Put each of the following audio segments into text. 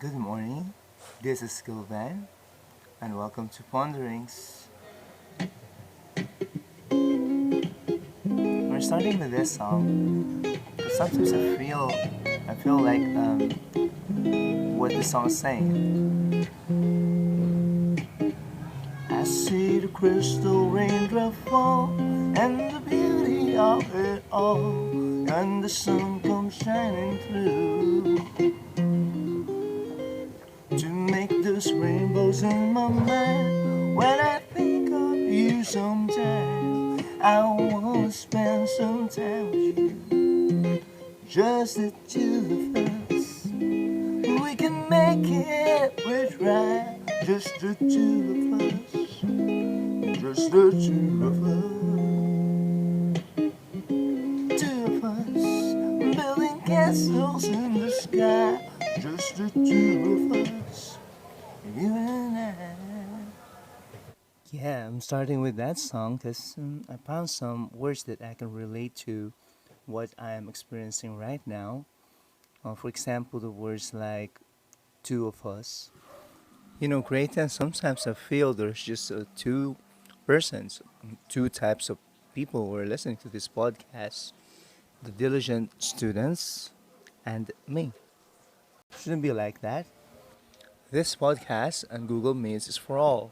Good morning. This is Gilvan, and welcome to Ponderings. We're starting with this song because sometimes I feel like what the song is saying. I see the crystal raindrop fall and the beauty of it all, and the sun comes shining through to make those rainbows in my mind. When I think of you sometime, I wanna spend some time with you, just the two of us. We can make it, we try, just the two of us, just the two of us, two of us, building castles in the sky, just the two of us, you and I. Yeah, I'm starting with that song because I found some words that I can relate to what I am experiencing right now. For example, the words like two of us. Great, and sometimes I feel there's just two persons, two types of people who are listening to this podcast, the diligent students and me. Shouldn't be like that. This podcast and Google Meets is for all.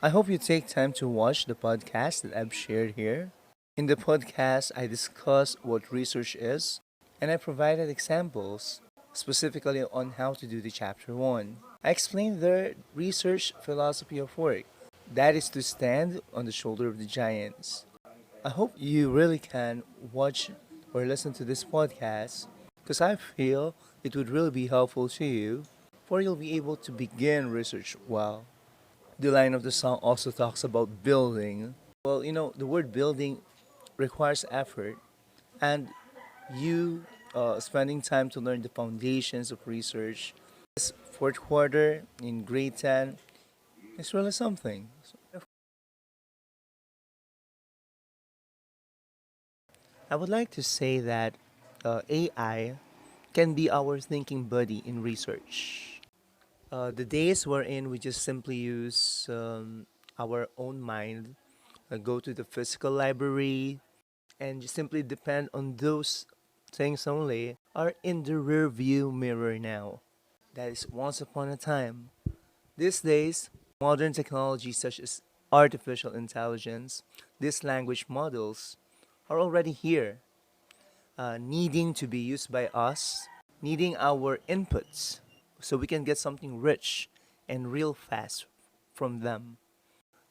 I hope you take time to watch the podcast that I've shared here. In the podcast, I discuss what research is, and I provided examples specifically on how to do the chapter 1. I explained the research philosophy of work, that is to stand on the shoulder of the giants. I hope you really can watch or listen to this podcast because I feel it would really be helpful to you, for you'll be able to begin research well. The line of the song also talks about building. Well, the word building requires effort, and you spending time to learn the foundations of research. This fourth quarter in grade 10 is really something. I would like to say that AI can be our thinking buddy in research. The days wherein we just simply use our own mind, go to the physical library, and just simply depend on those things only are in the rear view mirror now. That is once upon a time. These days, modern technologies such as artificial intelligence, these language models are already here, needing to be used by us, needing our inputs so we can get something rich and real fast from them.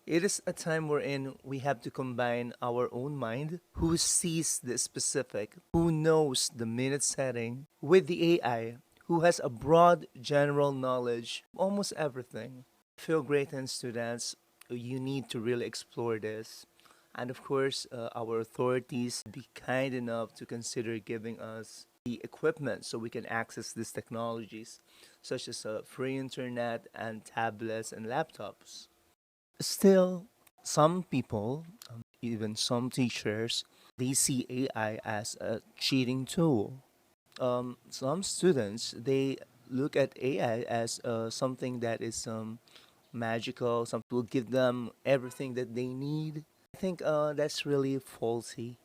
It is a time wherein we have to combine our own mind, who sees the specific, who knows the minute setting, with the AI, who has a broad general knowledge of almost everything. Feel great and students, you need to really explore this. And of course, our authorities be kind enough to consider giving us the equipment so we can access these technologies, such as free internet and tablets and laptops. Still, some people, even some teachers, they see AI as a cheating tool. Some students, they look at AI as something that is magical, something will give them everything that they need. I think that's really faulty.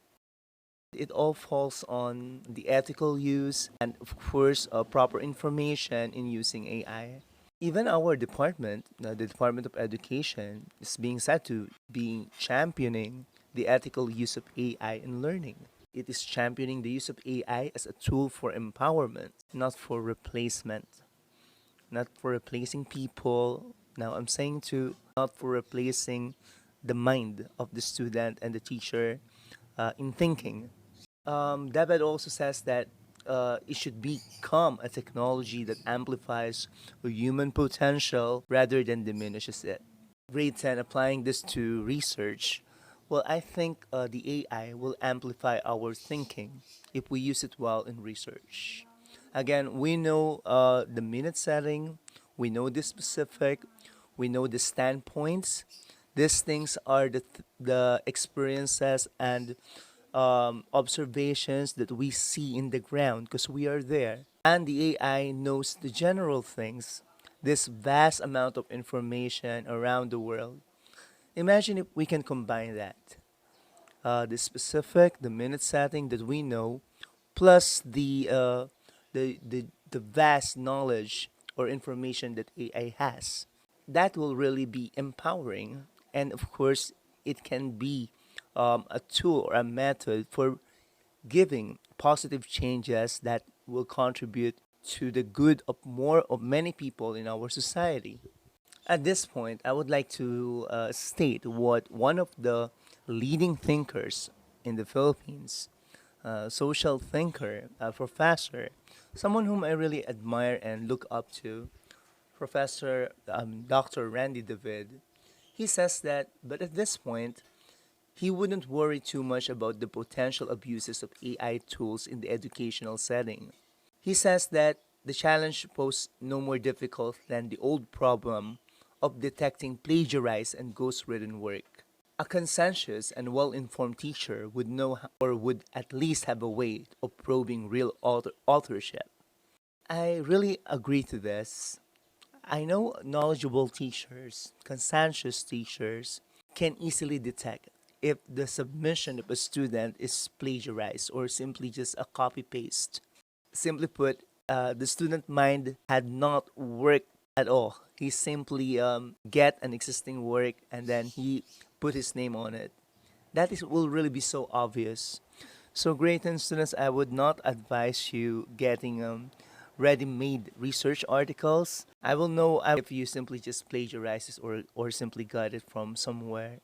It all falls on the ethical use and, of course, proper information in using AI. Even our department, the Department of Education, is being said to be championing the ethical use of AI in learning. It is championing the use of AI as a tool for empowerment, not for replacement, not for replacing people. Now, I'm saying to not for replacing the mind of the student and the teacher in thinking. David also says that it should become a technology that amplifies human potential rather than diminishes it. Grade 10, applying this to research, well, I think the AI will amplify our thinking if we use it well in research. Again, we know the minute setting, we know the specific, we know the standpoints. These things are the experiences and observations that we see in the ground because we are there. and the AI knows the general things, this vast amount of information around the world. Imagine if we can combine that. The specific, the minute setting that we know, plus the vast knowledge or information that AI has. That will really be empowering, and of course, it can be a tool or a method for giving positive changes that will contribute to the good of more of many people in our society. At this point, I would like to state what one of the leading thinkers in the Philippines, social thinker, professor, someone whom I really admire and look up to, Professor Dr. Randy David. He says that, but at this point, he wouldn't worry too much about the potential abuses of AI tools in the educational setting. He says that the challenge posed no more difficult than the old problem of detecting plagiarized and ghost-written work. A conscientious and well-informed teacher would know or would at least have a way of probing real authorship. I really agree to this. I know knowledgeable teachers, conscientious teachers, can easily detect if the submission of a student is plagiarized or simply just a copy paste. Simply put, the student mind had not worked at all. He simply get an existing work and then he put his name on it. That is will really be so obvious. So, great students, I would not advise you getting ready-made research articles. I will know if you simply just plagiarize it or simply got it from somewhere.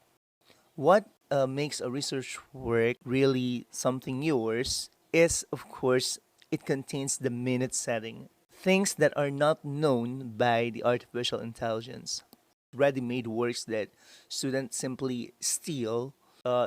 What makes a research work really something yours is, of course, it contains the minute setting, things that are not known by the artificial intelligence. Ready-made works that students simply steal.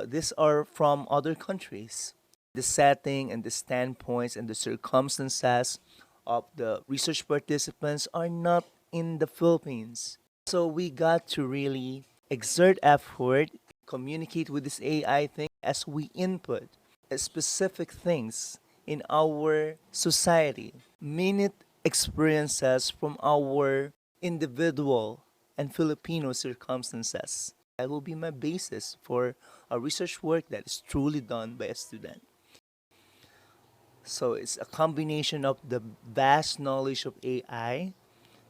These are from other countries. The setting and the standpoints and the circumstances of the research participants are not in the Philippines. So we got to really exert effort, communicate with this AI thing as we input specific things in our society, minute experiences from our individual and Filipino circumstances. That will be my basis for a research work that is truly done by a student. So it's a combination of the vast knowledge of AI,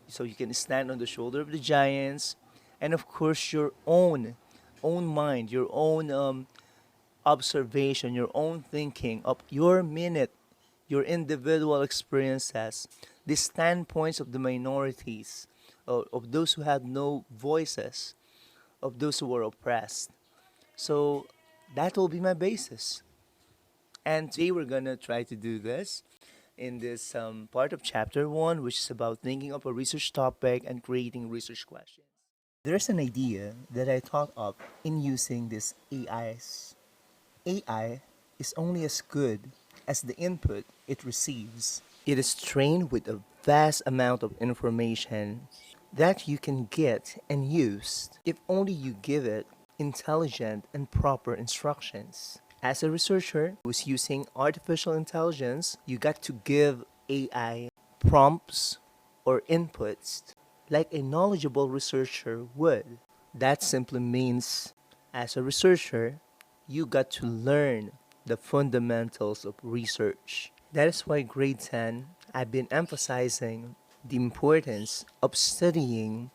so you can stand on the shoulder of the giants, and of course your own mind, your own observation, your own thinking of your minute, your individual experiences, the standpoints of the minorities, of those who have no voices, of those who are oppressed. So that will be my basis. And today we're gonna try to do this in this part of chapter one, which is about thinking of a research topic and creating research questions. There's an idea that I thought of in using this AIs. AI is only as good as the input it receives. It is trained with a vast amount of information that you can get and use if only you give it intelligent and proper instructions. As a researcher who's using artificial intelligence, you got to give AI prompts or inputs like a knowledgeable researcher would. That simply means, as a researcher, you got to learn the fundamentals of research. That is why grade 10, I've been emphasizing the importance of studying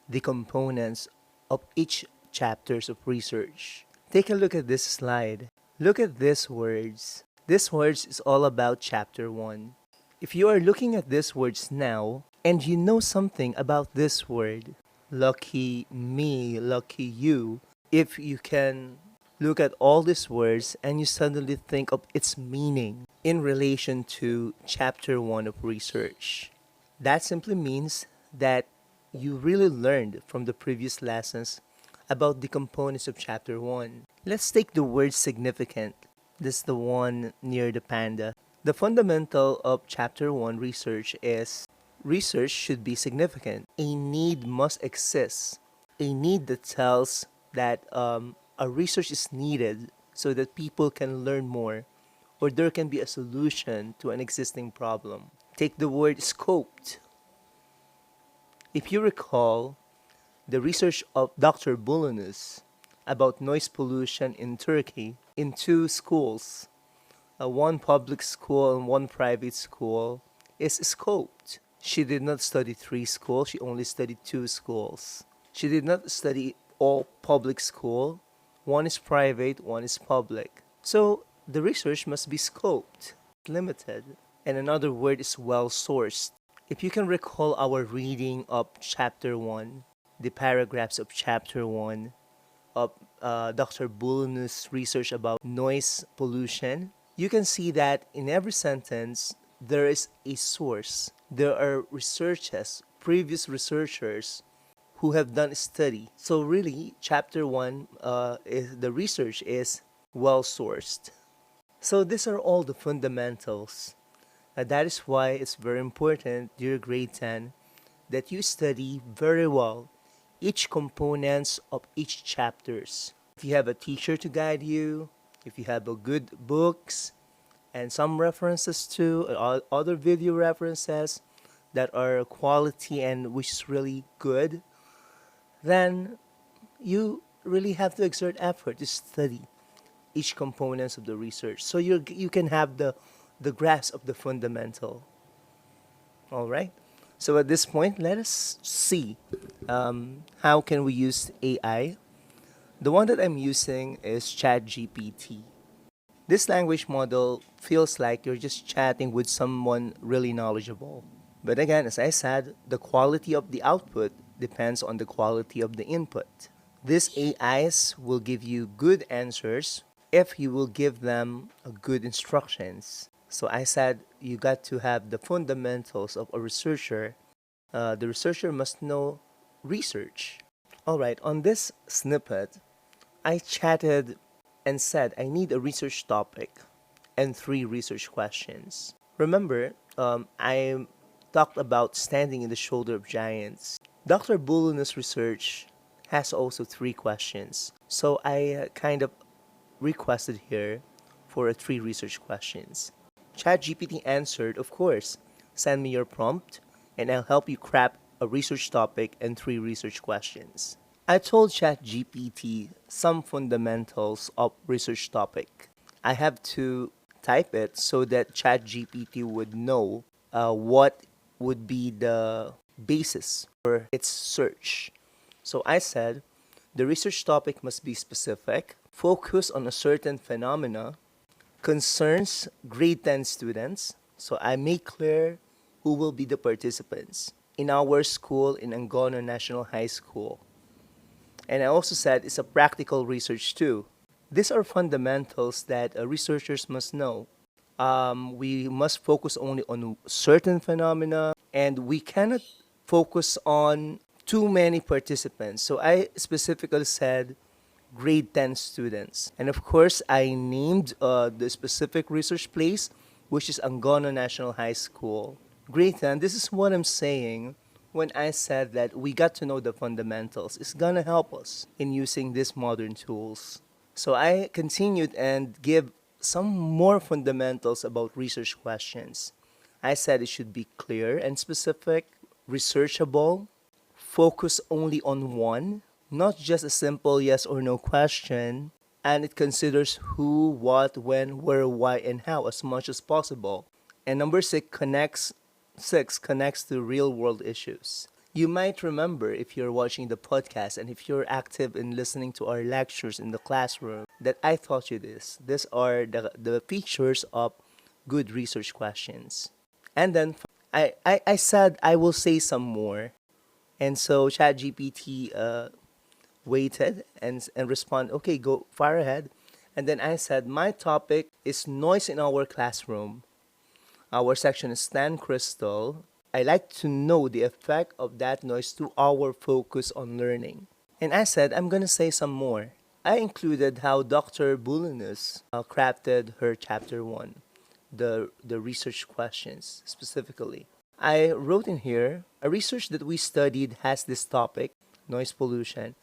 the components of each chapters of research. Take a look at this slide. Look at these words. This words is all about chapter 1. If you are looking at these words now and you know something about this word, lucky me, lucky you, if you can look at all these words and you suddenly think of its meaning in relation to chapter 1 of research. That simply means that you really learned from the previous lessons about the components of chapter 1. Let's take the word significant. This is the one near the panda. The fundamental of chapter 1 research should be significant. A need must exist. A need that tells that a research is needed so that people can learn more or there can be a solution to an existing problem. Take the word scoped. If you recall, the research of Dr. Bulunis about noise pollution in Turkey in two schools, one public school and one private school, is scoped. She did not study three schools, she only studied two schools. She did not study all public school. One is private, one is public. So the research must be scoped, limited. And another word is well sourced. If you can recall our reading of chapter 1, the paragraphs of chapter 1 of Dr. Bulunis' research about noise pollution, you can see that in every sentence there is a source. There are researchers, previous researchers who have done a study. So really, chapter 1, the research is well sourced. So these are all the fundamentals. That is why it's very important, dear grade 10, that you study very well each components of each chapters. If you have a teacher to guide you, if you have a good books and some references to other video references that are quality and which is really good, then you really have to exert effort to study each components of the research so you can have the grasp of the fundamental. All right. So at this point, let us see how can we use AI. The one that I'm using is ChatGPT. This language model feels like you're just chatting with someone really knowledgeable. But again, as I said, the quality of the output depends on the quality of the input. These AIs will give you good answers if you will give them good instructions. So I said you got to have the fundamentals of a researcher. The researcher must know research. All right, on this snippet, I chatted and said I need a research topic and 3 research questions. Remember, I talked about standing in the shoulder of giants. Dr. Bulunis' research has also 3 questions. So I kind of requested here for 3 research questions. ChatGPT answered, of course, send me your prompt and I'll help you craft a research topic and 3 research questions. I told ChatGPT some fundamentals of research topic. I have to type it so that ChatGPT would know what would be the basis for its search. So I said, the research topic must be specific, focus on a certain phenomena, concerns grade 10 students. So I make clear who will be the participants in our school in Angono National High School. And I also said it's a practical research too. These are fundamentals that researchers must know. We must focus only on certain phenomena and we cannot focus on too many participants. So I specifically said grade 10 students. And of course, I named the specific research place, which is Angono National High School. Grade 10, this is what I'm saying when I said that we got to know the fundamentals. It's gonna help us in using these modern tools. So I continued and give some more fundamentals about research questions. I said it should be clear and specific, researchable, focus only on one, not just a simple yes or no question, and it considers who, what, when, where, why, and how as much as possible. And number 6 connects to real world issues. You might remember if you're watching the podcast and if you're active in listening to our lectures in the classroom that I taught you this. These are the features of good research questions. And then I said I will say some more. And so ChatGPT waited and responded, okay, go far ahead. And then I said, my topic is noise in our classroom. Our section is Stan Crystal. I like to know the effect of that noise to our focus on learning. And I said, I'm going to say some more. I included how Dr. Bulunis crafted her chapter 1, the research questions specifically. I wrote in here, a research that we studied has this topic, noise pollution,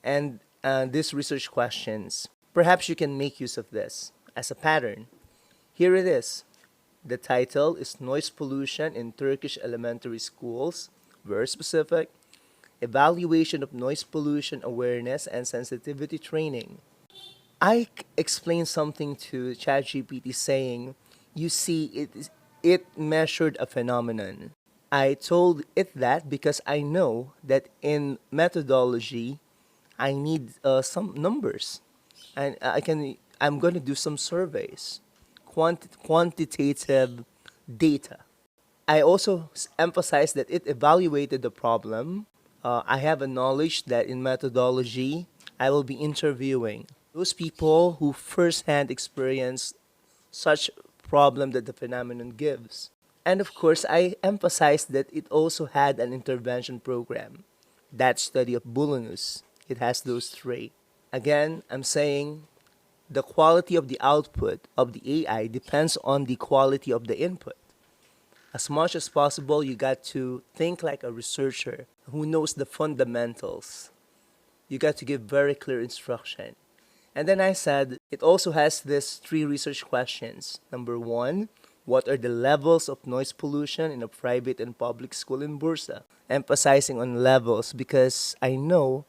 and these research questions. Perhaps you can make use of this as a pattern. Here it is. The title is Noise Pollution in Turkish Elementary Schools, very specific. Evaluation of Noise Pollution Awareness and Sensitivity Training. Explained something to ChatGPT saying, you see, it measured a phenomenon. I told it that because I know that in methodology, I need some numbers, and I'm going to do some surveys, quantitative data. I also emphasized that it evaluated the problem. I have a knowledge that in methodology, I will be interviewing those people who firsthand experience such problem that the phenomenon gives. And of course, I emphasized that it also had an intervention program. That study of Bulinus, it has those three. Again, I'm saying the quality of the output of the AI depends on the quality of the input. As much as possible, you got to think like a researcher who knows the fundamentals. You got to give very clear instruction. And then I said it also has these three research questions. Number one, what are the levels of noise pollution in a private and public school in Bursa? Emphasizing on levels because I know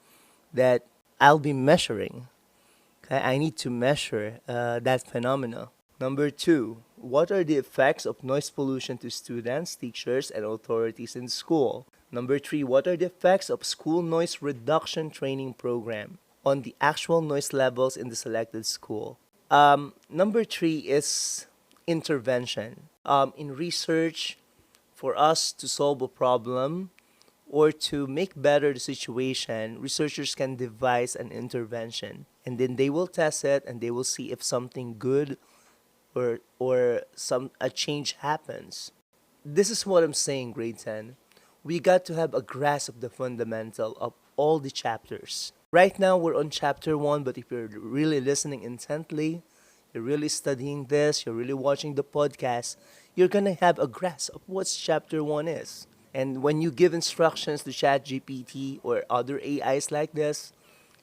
that I'll be measuring. Okay? I need to measure that phenomena. Number two, what are the effects of noise pollution to students, teachers, and authorities in school? Number three, what are the effects of school noise reduction training program on the actual noise levels in the selected school? Number three is intervention. In research, for us to solve a problem or to make better the situation, researchers can devise an intervention. And then they will test it and they will see if something good or some a change happens. This is what I'm saying, grade 10. We got to have a grasp of the fundamental of all the chapters. Right now we're on chapter 1, but if you're really listening intently, you're really studying this, you're really watching the podcast, you're going to have a grasp of what chapter 1 is. And when you give instructions to ChatGPT or other AIs like this,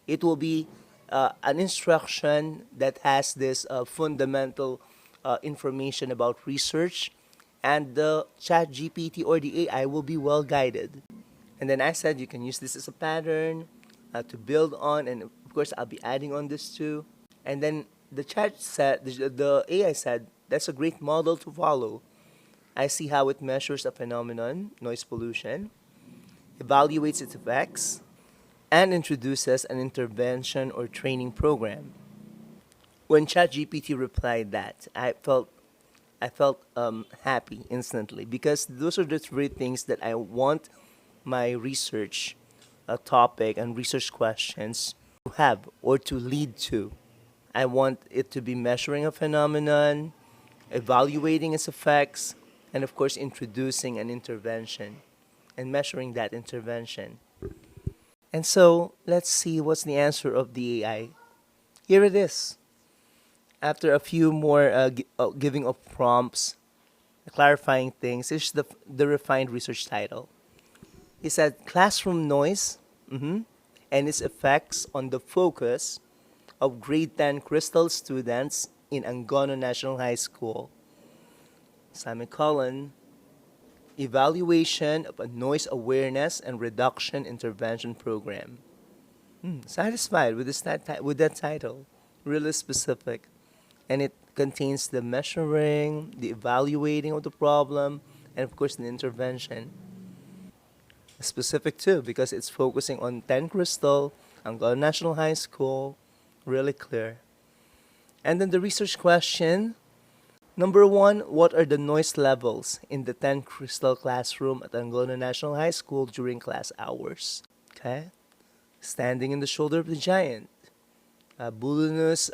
it will be an instruction that has this fundamental information about research, and the ChatGPT or the AI will be well guided. And then I said you can use this as a pattern to build on, and of course I'll be adding on this too. And then the AI said that's a great model to follow. I see how it measures a phenomenon, noise pollution, evaluates its effects, and introduces an intervention or training program. When ChatGPT replied that, I felt happy instantly because those are the three things that I want my research topic and research questions to have or to lead to. I want it to be measuring a phenomenon, evaluating its effects, and of course introducing an intervention and measuring that intervention. And so let's see what's the answer of the AI. Here it is. After a few more giving of prompts, clarifying things, is the refined research title. He said classroom noise and its effects on the focus of grade 10 Crystal students in Angono National High School. Semicolon, evaluation of a noise awareness and reduction intervention program. Satisfied with with that title, really specific, and it contains the measuring, the evaluating of the problem, and of course the intervention. Specific too because it's focusing on 10 Crystal, Angola National High School, really clear. And then the research question. Number one, what are the noise levels in the 10 Crystal classroom at Angola National High School during class hours? Okay. Standing in the shoulder of the giant. Bulinus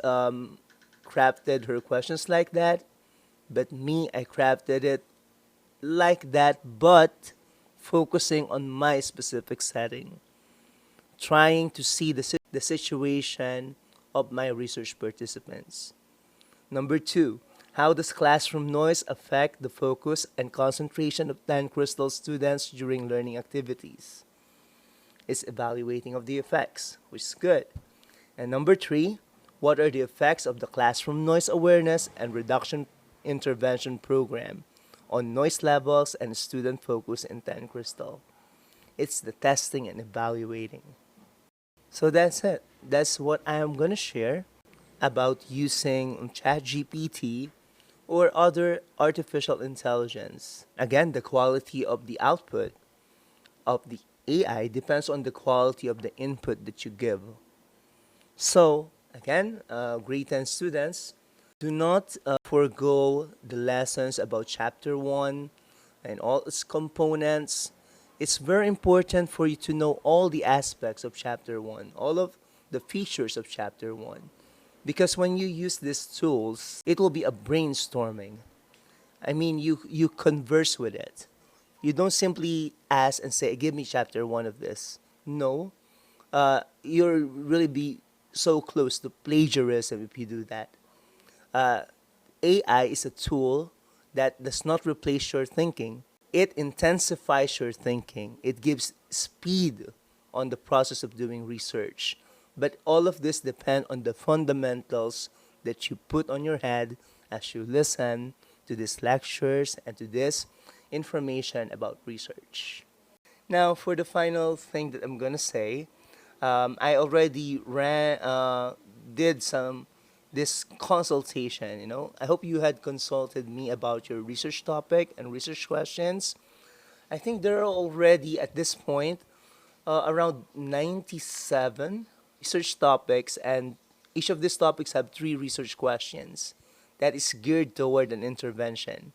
crafted her questions like that, but me, I crafted it like that, but focusing on my specific setting, trying to see the situation of my research participants. Number two, how does classroom noise affect the focus and concentration of 10 Crystal students during learning activities? It's evaluating of the effects, which is good. And number three, what are the effects of the classroom noise awareness and reduction intervention program on noise levels and student focus in 10 Crystal. It's the testing and evaluating. So that's it. That's what I am going to share about using ChatGPT or other artificial intelligence. Again, the quality of the output of the AI depends on the quality of the input that you give. So, again, grade 10 students, do not forego the lessons about chapter 1 and all its components. It's very important for you to know all the aspects of chapter 1, all of the features of chapter 1. Because when you use these tools, it will be a brainstorming. I mean, you converse with it. You don't simply ask and say, "Give me chapter 1 of this." No, you'll really be so close to plagiarism if you do that. Uh, AI is a tool that does not replace your thinking. It intensifies your thinking. It gives speed on the process of doing research. But all of this depend on the fundamentals that you put on your head as you listen to these lectures and to this information about research. Now, for the final thing that I'm gonna say, I already did some this consultation. I hope you had consulted me about your research topic and research questions. I think there are already at this point around 97 research topics, and each of these topics have three research questions that is geared toward an intervention.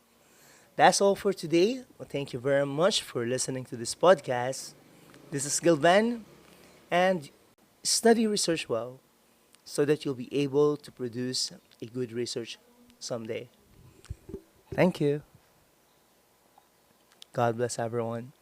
That's all for today. Well, thank you very much for listening to this podcast. This is Gilvan, and study research well so that you'll be able to produce a good research someday. Thank you. God bless everyone.